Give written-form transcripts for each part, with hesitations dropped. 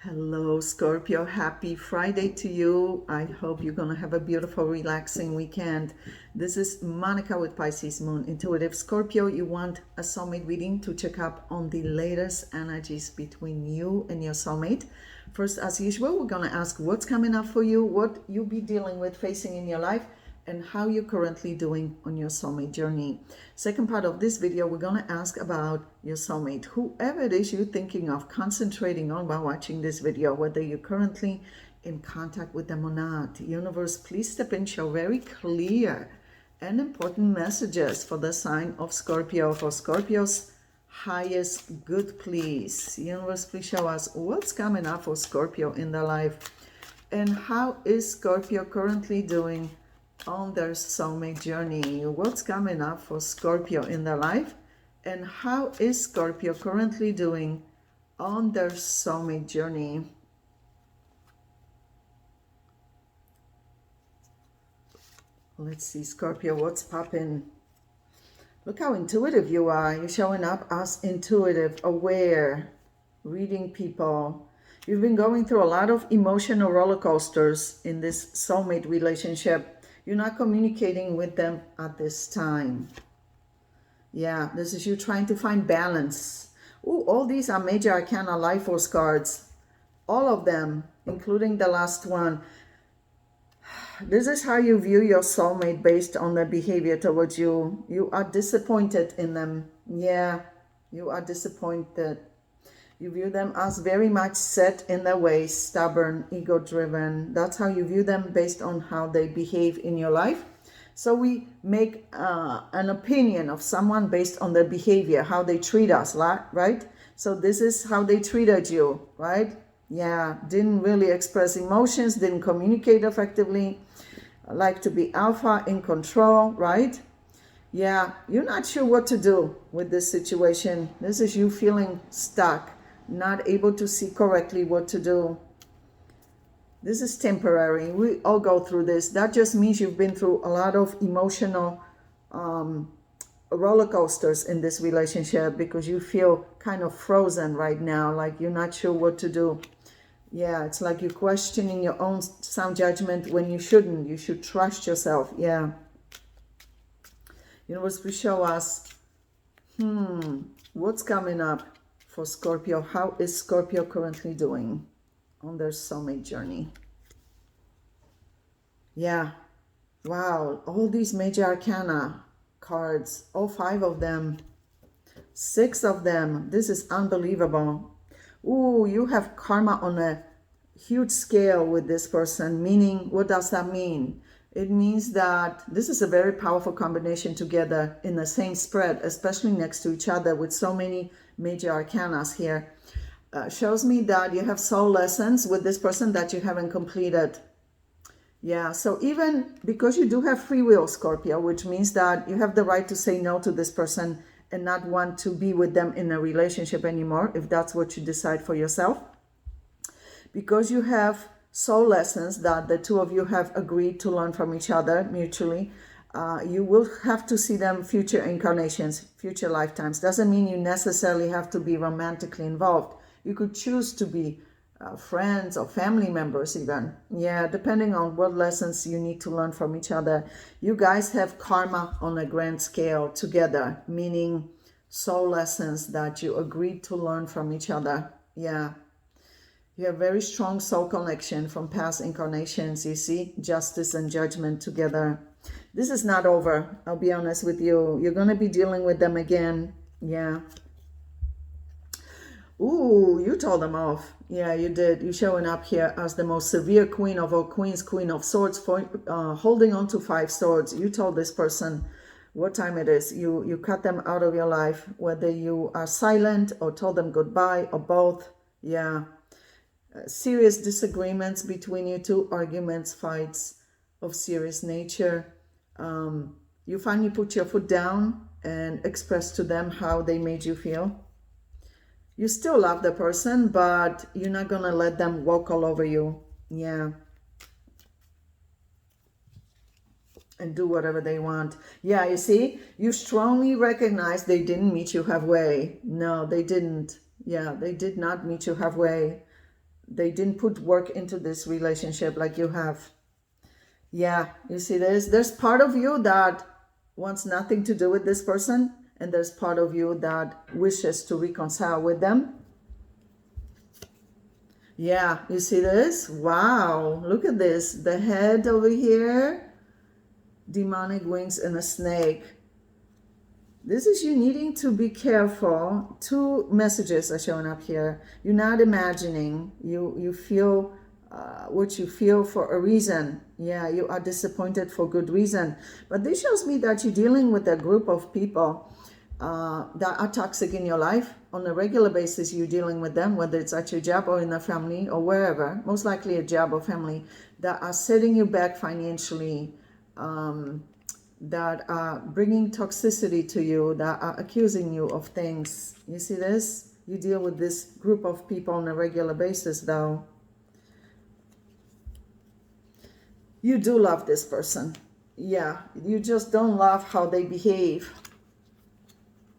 Hello, Scorpio. Happy Friday to you. I hope you're going to have a beautiful, relaxing weekend. This is Monica with Pisces Moon Intuitive Scorpio. You want a soulmate reading to check up on the latest energies between you and your soulmate. First, as usual, we're going to ask what's coming up for you, what you'll be dealing with, facing in your life, and how you're currently doing on your soulmate journey. Second part of this video, we're going to ask about your soulmate, whoever it is you're thinking of concentrating on while watching this video, whether you're currently in contact with them or not. Universe, please step in, show very clear and important messages for the sign of Scorpio, for Scorpio's highest good, please. Universe, please show us what's coming up for Scorpio in their life, and how is Scorpio currently doing on their soulmate journey. What's coming up for Scorpio in their life, and how is Scorpio currently doing on their soulmate journey? Let's see, Scorpio, what's popping? Look how intuitive you are. You're showing up as intuitive, aware, reading people. You've been going through a lot of emotional roller coasters in this soulmate relationship. You're not communicating with them at this time. Yeah, this is you trying to find balance. Ooh, all these are major arcana life force cards. All of them, including the last one. This is how you view your soulmate based on their behavior towards you. You are disappointed in them. Yeah, you are disappointed. You view them as very much set in their ways, stubborn, ego-driven. That's how you view them based on how they behave in your life. So we make an opinion of someone based on their behavior, how they treat us, right? So this is how they treated you, right? Yeah, didn't really express emotions, didn't communicate effectively, like to be alpha, in control, right? Yeah, you're not sure what to do with this situation. This is you feeling stuck, not able to see correctly what to do. This is temporary. We all go through this. That just means you've been through a lot of emotional roller coasters in this relationship, because you feel kind of frozen right now, like you're not sure what to do. Yeah, it's like you're questioning your own sound judgment when you shouldn't. You should trust yourself. Yeah. Universe, please show us what's coming up for Scorpio. How is Scorpio currently doing on their soulmate journey? Yeah. Wow. All these major arcana cards, all 5 of them, 6 of them. This is unbelievable. Ooh, you have karma on a huge scale with this person. Meaning, what does that mean? It means that this is a very powerful combination together in the same spread, especially next to each other with so many major arcanas here. Shows me that you have soul lessons with this person that you haven't completed. Yeah, so even because you do have free will, Scorpio, which means that you have the right to say no to this person and not want to be with them in a relationship anymore, if that's what you decide for yourself. Because you have soul lessons that the two of you have agreed to learn from each other mutually, you will have to see them future incarnations, future lifetimes. Doesn't mean you necessarily have to be romantically involved. You could choose to be friends or family members even. Yeah, depending on what lessons you need to learn from each other. You guys have karma on a grand scale together, meaning soul lessons that you agreed to learn from each other. Yeah. You have very strong soul connection from past incarnations, you see, justice and judgment together. This is not over, I'll be honest with you. You're going to be dealing with them again. Yeah. Ooh, you told them off. Yeah, you did. You're showing up here as the most severe queen of all queens, queen of swords, for, holding on to 5 swords. You told this person what time it is. You cut them out of your life, whether you are silent or told them goodbye or both. Yeah. Serious disagreements between you two, arguments, fights of serious nature. You finally put your foot down and expressed to them how they made you feel. You still love the person, but you're not going to let them walk all over you. Yeah. And do whatever they want. Yeah, you see, you strongly recognize they didn't meet you halfway. No, they didn't. Yeah, they did not meet you halfway. They didn't put work into this relationship like you have. Yeah, you see this? There's part of you that wants nothing to do with this person, and there's part of you that wishes to reconcile with them. Yeah, you see this? Wow, look at this. The head over here, demonic wings and a snake. This is you needing to be careful. Two messages are showing up here. You're not imagining. You feel what you feel for a reason. Yeah, you are disappointed for good reason. But this shows me that you're dealing with a group of people that are toxic in your life. On a regular basis, you're dealing with them, whether it's at your job or in a family or wherever, most likely a job or family, that are setting you back financially, that are bringing toxicity to you, that are accusing you of things. You see this? You deal with this group of people on a regular basis, though. You do love this person. Yeah, you just don't love how they behave,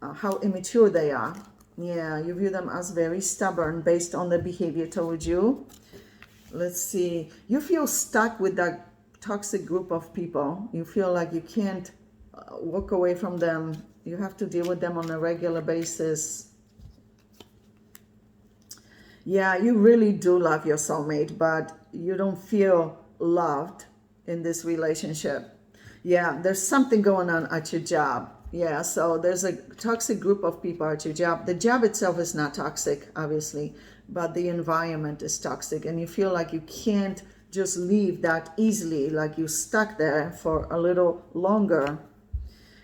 how immature they are. Yeah, you view them as very stubborn based on their behavior towards you. Let's see. You feel stuck with that toxic group of people. You feel like you can't walk away from them. You have to deal with them on a regular basis. Yeah, you really do love your soulmate, but you don't feel loved in this relationship. Yeah, there's something going on at your job. Yeah, so there's a toxic group of people at your job. The job itself is not toxic, obviously, but the environment is toxic, and you feel like you can't just leave that easily, like you're stuck there for a little longer.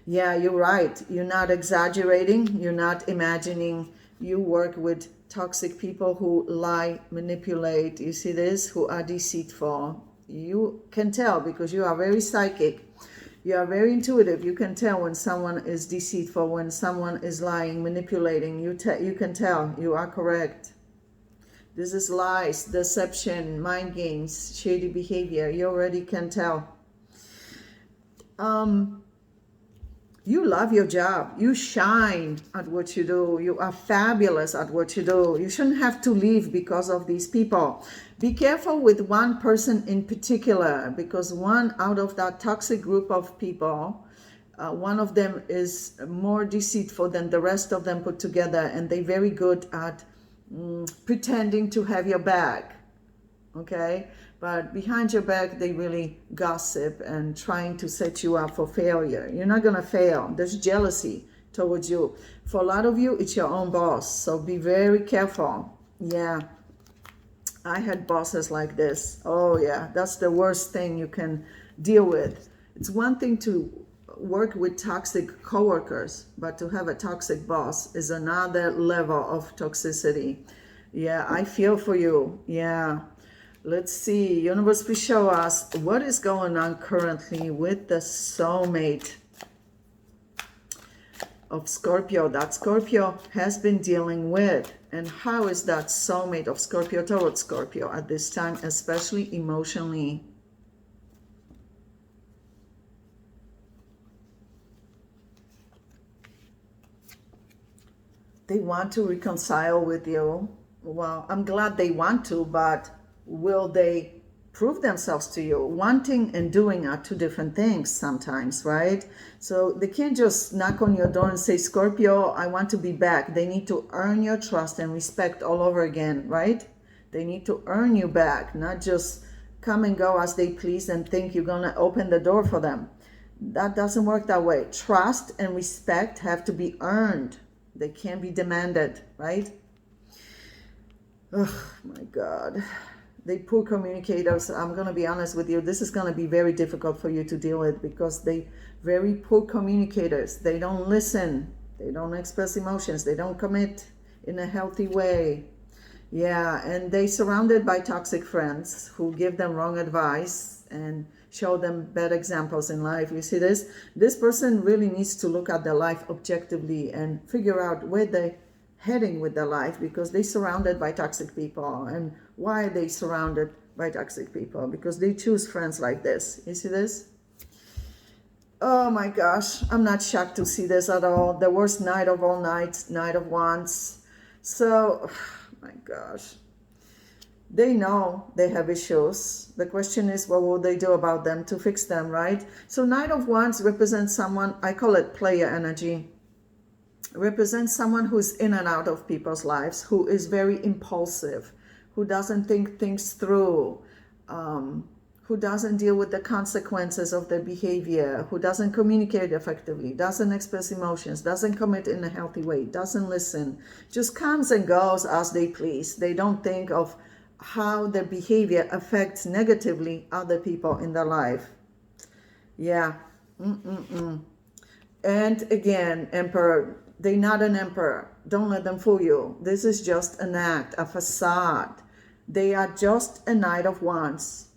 Yeah, you're right. You're not exaggerating. You're not imagining. You work with toxic people who lie, manipulate. You see this? Who are deceitful. You can tell because you are very psychic. You are very intuitive. You can tell when someone is deceitful, when someone is lying, manipulating. You can tell. You are correct. This is lies, deception, mind games, shady behavior. You already can tell. You love your job. You shine at what you do. You are fabulous at what you do. You shouldn't have to leave because of these people. Be careful with one person in particular, because one out of that toxic group of people, one of them is more deceitful than the rest of them put together, and they're very good at pretending to have your back. Okay? But behind your back, they really gossip and trying to set you up for failure. You're not going to fail. There's jealousy towards you. For a lot of you, it's your own boss. So be very careful. Yeah. I had bosses like this. Oh, yeah. That's the worst thing you can deal with. It's one thing to work with toxic coworkers, but to have a toxic boss is another level of toxicity. Yeah, I feel for you. Yeah. Let's see, universe, please show us what is going on currently with the soulmate of Scorpio that Scorpio has been dealing with. And how is that soulmate of Scorpio towards Scorpio at this time, especially emotionally? They want to reconcile with you. Well, I'm glad they want to, but will they prove themselves to you? Wanting and doing are two different things sometimes, right? So they can't just knock on your door and say, Scorpio, I want to be back. They need to earn your trust and respect all over again, right? They need to earn you back, not just come and go as they please and think you're going to open the door for them. That doesn't work that way. Trust and respect have to be earned. They can't be demanded, right? Oh my God. They poor communicators. I'm going to be honest with you. This is going to be very difficult for you to deal with because they very poor communicators. They don't listen. They don't express emotions. They don't commit in a healthy way. Yeah, and they surrounded by toxic friends who give them wrong advice and show them bad examples in life. You see this? This person really needs to look at their life objectively and figure out where they're heading with their life, because they're surrounded by toxic people. And why are they surrounded by toxic people? Because they choose friends like this. You see this? Oh my gosh, I'm not shocked to see this at all. The worst night of all nights, Night of Wands. So, oh my gosh. They know they have issues. The question is, what will they do about them to fix them, right? So Knight of Wands represents someone, I call it player energy, represents someone who's in and out of people's lives, who is very impulsive, who doesn't think things through, who doesn't deal with the consequences of their behavior, who doesn't communicate effectively, doesn't express emotions, doesn't commit in a healthy way, doesn't listen, just comes and goes as they please. They don't think of how their behavior affects negatively other people in their life. Yeah. And again, Emperor, they're not an emperor. Don't let them fool you. This is just an act, a facade. They are just a Knight of Wands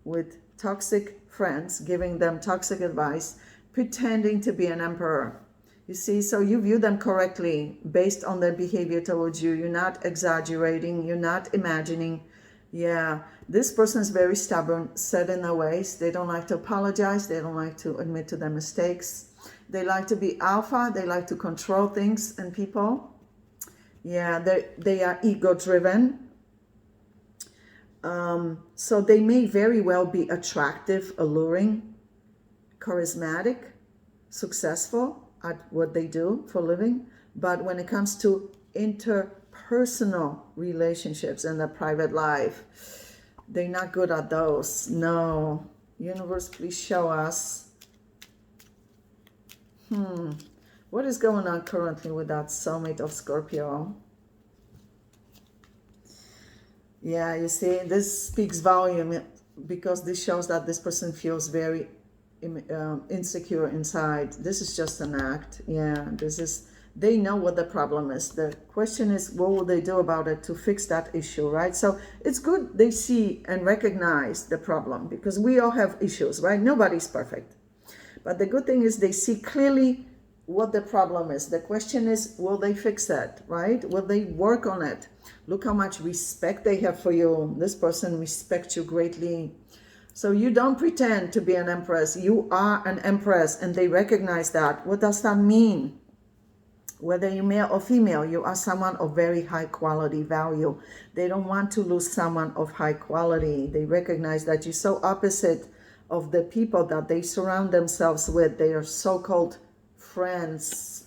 with toxic friends giving them toxic advice, pretending to be an emperor. You see, so you view them correctly based on their behavior towards you. You're not exaggerating. You're not imagining. Yeah, this person is very stubborn, set in their ways. They don't like to apologize. They don't like to admit to their mistakes. They like to be alpha. They like to control things and people. Yeah, they are ego-driven. So they may very well be attractive, alluring, charismatic, successful at what they do for a living. But when it comes to interpersonal relationships in their private life, they're not good at those. No. Universe, please show us. What is going on currently with that soulmate of Scorpio? Yeah, you see, this speaks volume because this shows that this person feels very insecure inside. This is just an act. Yeah, they know what the problem is. The question is, what will they do about it to fix that issue, right? So it's good they see and recognize the problem, because we all have issues, right? Nobody's perfect. But the good thing is they see clearly what the problem is. The question is, will they fix it, right? Will they work on it? Look how much respect they have for you. This person respects you greatly. So you don't pretend to be an empress. You are an empress, and they recognize that. What does that mean? Whether you're male or female, you are someone of very high quality value. They don't want to lose someone of high quality. They recognize that you're so opposite of the people that they surround themselves with. They are so-called friends.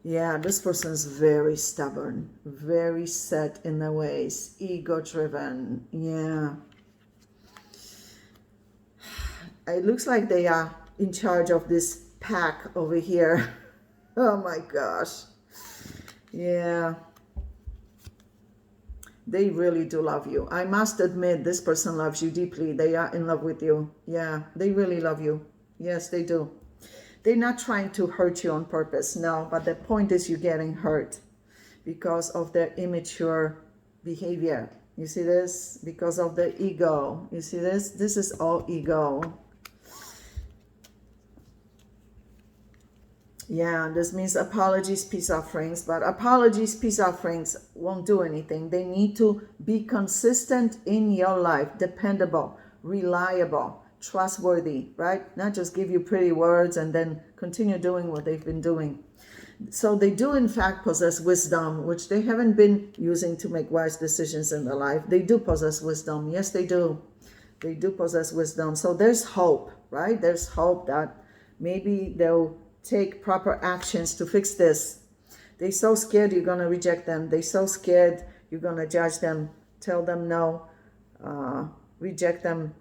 Yeah, this person is very stubborn, very set in their ways, ego-driven. Yeah. It looks like they are in charge of this pack over here. Oh my gosh. Yeah. They really do love you. I must admit, this person loves you deeply. They are in love with you. Yeah, they really love you. Yes, they do. They're not trying to hurt you on purpose, no, but the point is you're getting hurt because of their immature behavior. You see this? Because of their ego. You see this? This is all ego. Yeah, this means apologies, peace offerings, but apologies, peace offerings won't do anything. They need to be consistent in your life, dependable, reliable, trustworthy, right? Not just give you pretty words and then continue doing what they've been doing. So they do in fact possess wisdom, which they haven't been using to make wise decisions in their life. They do possess wisdom. Yes, they do. They do possess wisdom. So there's hope, right? There's hope that maybe they'll take proper actions to fix this. They're so scared you're going to reject them. They're so scared you're going to judge them, tell them no, reject them.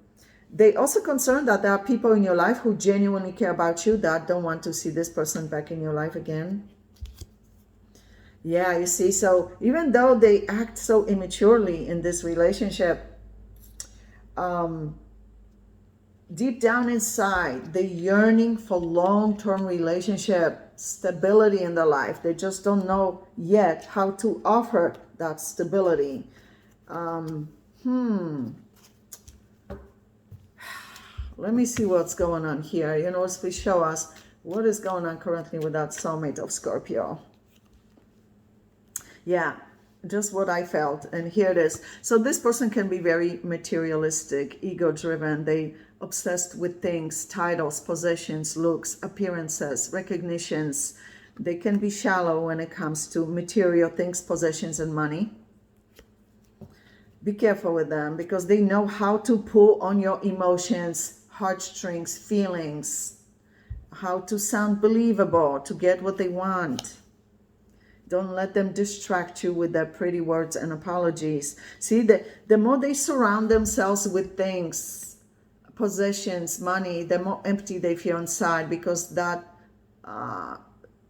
They're also concerned that there are people in your life who genuinely care about you that don't want to see this person back in your life again. Yeah, you see, so even though they act so immaturely in this relationship, deep down inside, they're yearning for long-term relationship, stability in their life. They just don't know yet how to offer that stability. Let me see what's going on here. Universe, please show us what is going on currently with that soulmate of Scorpio. Yeah, just what I felt. And here it is. So this person can be very materialistic, ego-driven. They obsessed with things, titles, possessions, looks, appearances, recognitions. They can be shallow when it comes to material things, possessions, and money. Be careful with them because they know how to pull on your emotions, heartstrings, feelings, how to sound believable to get what they want. Don't let them distract you with their pretty words and apologies. See, the more they surround themselves with things, possessions, money, the more empty they feel inside, because that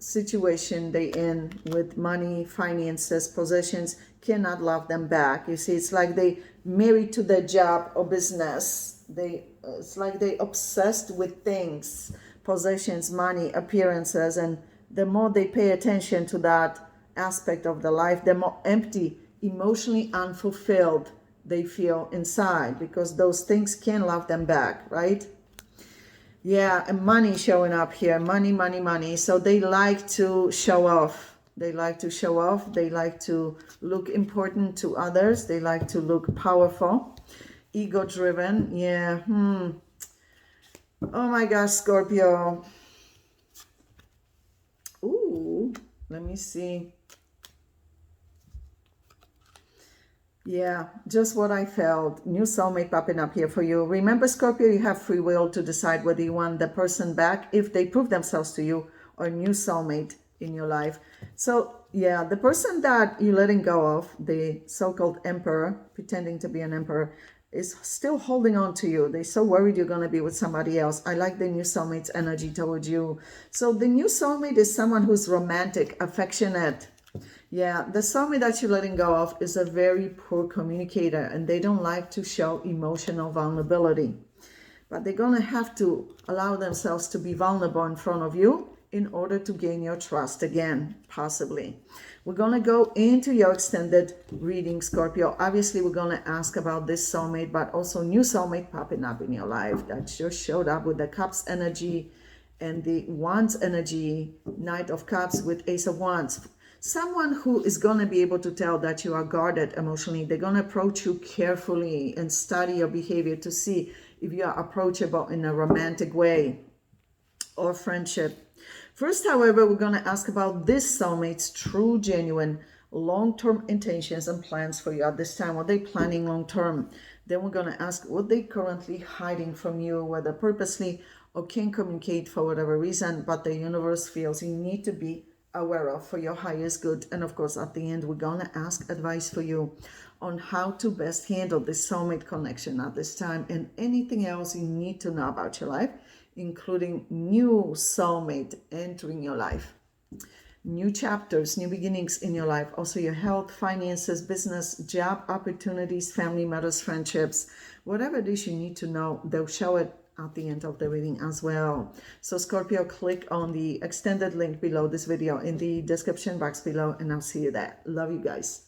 situation they in with money, finances, possessions cannot love them back. You see, it's like they married to their job or business. It's like they obsessed with things, possessions, money, appearances, and the more they pay attention to that aspect of the life, the more empty, emotionally unfulfilled they feel inside, because those things can love them back, right? Yeah, and money showing up here. Money, money, money. So they like to show off. They like to show off. They like to look important to others. They like to look powerful. Ego driven. Yeah. Oh my gosh, Scorpio. Ooh, let me see. Yeah, just what I felt. New soulmate popping up here for you. Remember, Scorpio, you have free will to decide whether you want the person back if they prove themselves to you, or a new soulmate in your life. So, yeah, the person that you're letting go of, the so-called emperor, pretending to be an emperor, is still holding on to you. They're so worried you're going to be with somebody else. I like the new soulmate's energy towards you. So the new soulmate is someone who's romantic, affectionate. Yeah, the soulmate that you're letting go of is a very poor communicator, and they don't like to show emotional vulnerability. But they're going to have to allow themselves to be vulnerable in front of you in order to gain your trust again, possibly. We're going to go into your extended reading, Scorpio. Obviously, we're going to ask about this soulmate, but also new soulmate popping up in your life that just showed up with the Cups energy and the Wands energy, Knight of Cups with Ace of Wands. Someone who is going to be able to tell that you are guarded emotionally. They're going to approach you carefully and study your behavior to see if you are approachable in a romantic way or friendship. First, however, we're going to ask about this soulmate's true, genuine, long-term intentions and plans for you at this time. What are they planning long-term? Then we're going to ask what they currently hiding from you, whether purposely or can't communicate for whatever reason, but the universe feels you need to be aware of for your highest good. And of course, at the end, we're going to ask advice for you on how to best handle this soulmate connection at this time, and anything else you need to know about your life, including new soulmate entering your life, new chapters, new beginnings in your life, also your health, finances, business, job opportunities, family matters, friendships, whatever it is you need to know, they'll show it at the end of the reading as well. So Scorpio, click on the extended link below this video in the description box below, and I'll see you there. Love you guys.